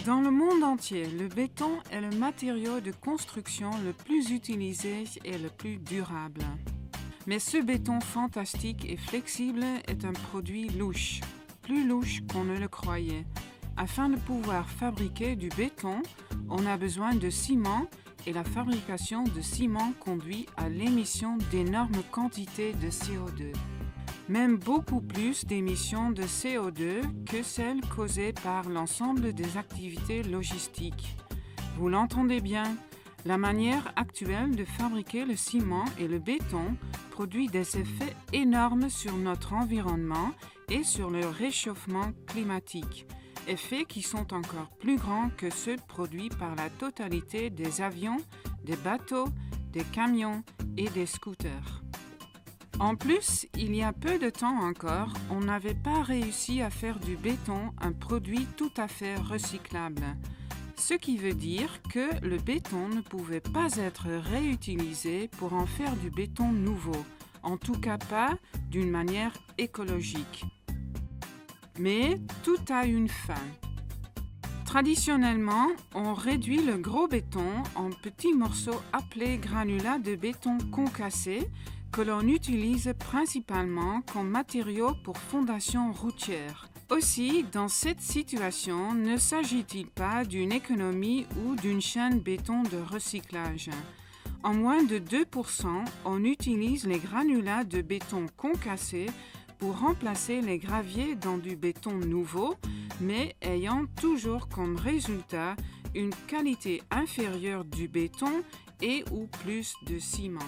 Dans le monde entier, le béton est le matériau de construction le plus utilisé et le plus durable. Mais ce béton fantastique et flexible est un produit louche, plus louche qu'on ne le croyait. Afin de pouvoir fabriquer du béton, on a besoin de ciment et la fabrication de ciment conduit à l'émission d'énormes quantités de CO2. Même beaucoup plus d'émissions de CO2 que celles causées par l'ensemble des activités logistiques. Vous l'entendez bien, la manière actuelle de fabriquer le ciment et le béton produit des effets énormes sur notre environnement et sur le réchauffement climatique, effets qui sont encore plus grands que ceux produits par la totalité des avions, des bateaux, des camions et des scooters. En plus, il y a peu de temps encore, on n'avait pas réussi à faire du béton un produit tout à fait recyclable. Ce qui veut dire que le béton ne pouvait pas être réutilisé pour en faire du béton nouveau, en tout cas pas d'une manière écologique. Mais tout a une fin. Traditionnellement, on réduit le gros béton en petits morceaux appelés granulats de béton concassés que l'on utilise principalement comme matériau pour fondation routière. Aussi, dans cette situation, ne s'agit-il pas d'une économie ou d'une chaîne béton de recyclage? En moins de 2%, on utilise les granulats de béton concassés pour remplacer les graviers dans du béton nouveau, mais ayant toujours comme résultat une qualité inférieure du béton et ou plus de ciment.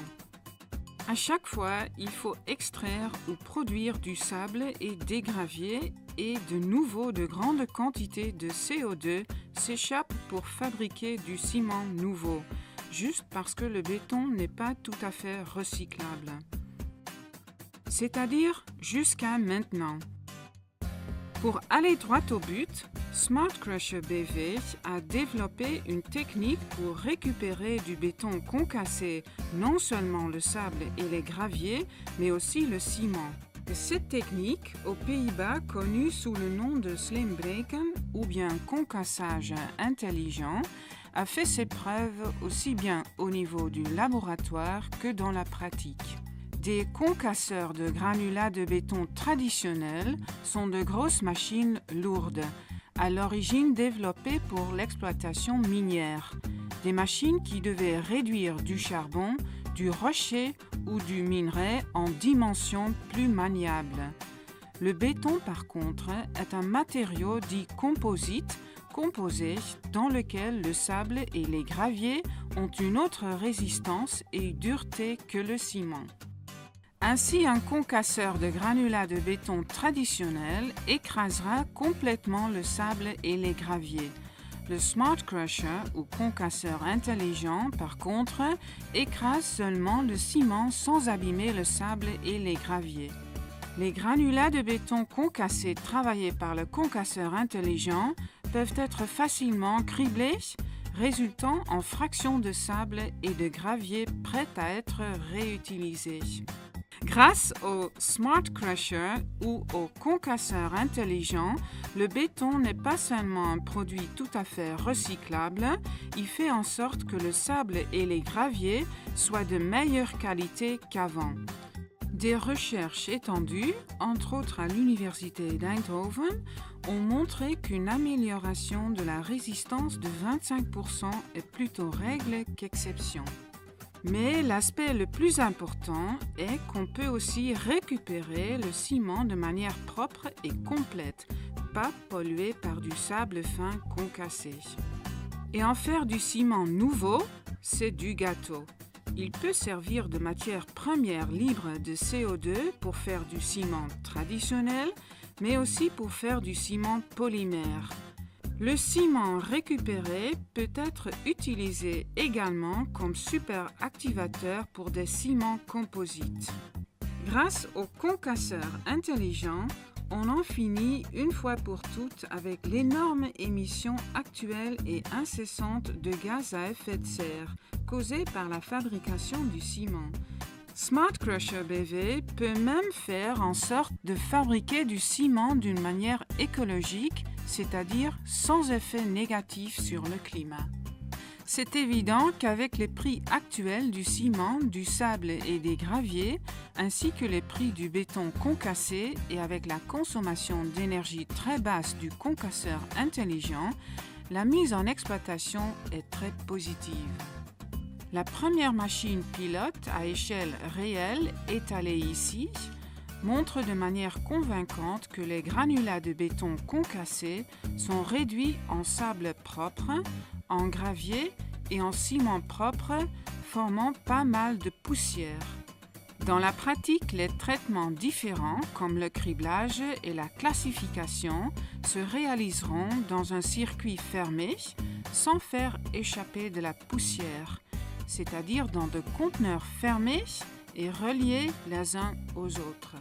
À chaque fois, il faut extraire ou produire du sable et des graviers et de nouveau de grandes quantités de CO2 s'échappent pour fabriquer du ciment nouveau, juste parce que le béton n'est pas tout à fait recyclable. C'est-à-dire jusqu'à maintenant. Pour aller droit au but, Smart Crusher BV a développé une technique pour récupérer du béton concassé, non seulement le sable et les graviers, mais aussi le ciment. Cette technique, aux Pays-Bas connue sous le nom de slimbreken ou bien concassage intelligent, a fait ses preuves aussi bien au niveau du laboratoire que dans la pratique. Des concasseurs de granulats de béton traditionnels sont de grosses machines lourdes, à l'origine développées pour l'exploitation minière. Des machines qui devaient réduire du charbon, du rocher ou du minerai en dimensions plus maniables. Le béton, par contre, est un matériau dit composite, composé dans lequel le sable et les graviers ont une autre résistance et dureté que le ciment. Ainsi, un concasseur de granulats de béton traditionnel écrasera complètement le sable et les graviers. Le Smart Crusher ou concasseur intelligent, par contre, écrase seulement le ciment sans abîmer le sable et les graviers. Les granulats de béton concassés travaillés par le concasseur intelligent peuvent être facilement criblés, résultant en fractions de sable et de gravier prêtes à être réutilisées. Grâce au Smart Crusher ou au concasseur intelligent, le béton n'est pas seulement un produit tout à fait recyclable, il fait en sorte que le sable et les graviers soient de meilleure qualité qu'avant. Des recherches étendues, entre autres à l'université d'Eindhoven, ont montré qu'une amélioration de la résistance de 25% est plutôt règle qu'exception. Mais l'aspect le plus important est qu'on peut aussi récupérer le ciment de manière propre et complète, pas pollué par du sable fin concassé. Et en faire du ciment nouveau, c'est du gâteau. Il peut servir de matière première libre de CO2 pour faire du ciment traditionnel, mais aussi pour faire du ciment polymère. Le ciment récupéré peut être utilisé également comme superactivateur pour des ciments composites. Grâce au concasseur intelligent, on en finit une fois pour toutes avec l'énorme émission actuelle et incessante de gaz à effet de serre causée par la fabrication du ciment. Smart Crusher BV peut même faire en sorte de fabriquer du ciment d'une manière écologique c'est-à-dire sans effet négatif sur le climat. C'est évident qu'avec les prix actuels du ciment, du sable et des graviers, ainsi que les prix du béton concassé et avec la consommation d'énergie très basse du concasseur intelligent, la mise en exploitation est très positive. La première machine pilote à échelle réelle étalée ici montre de manière convaincante que les granulats de béton concassés sont réduits en sable propre, en gravier et en ciment propre, formant pas mal de poussière. Dans la pratique, les traitements différents, comme le criblage et la classification, se réaliseront dans un circuit fermé, sans faire échapper de la poussière, c'est-à-dire dans de conteneurs fermés et reliés les uns aux autres.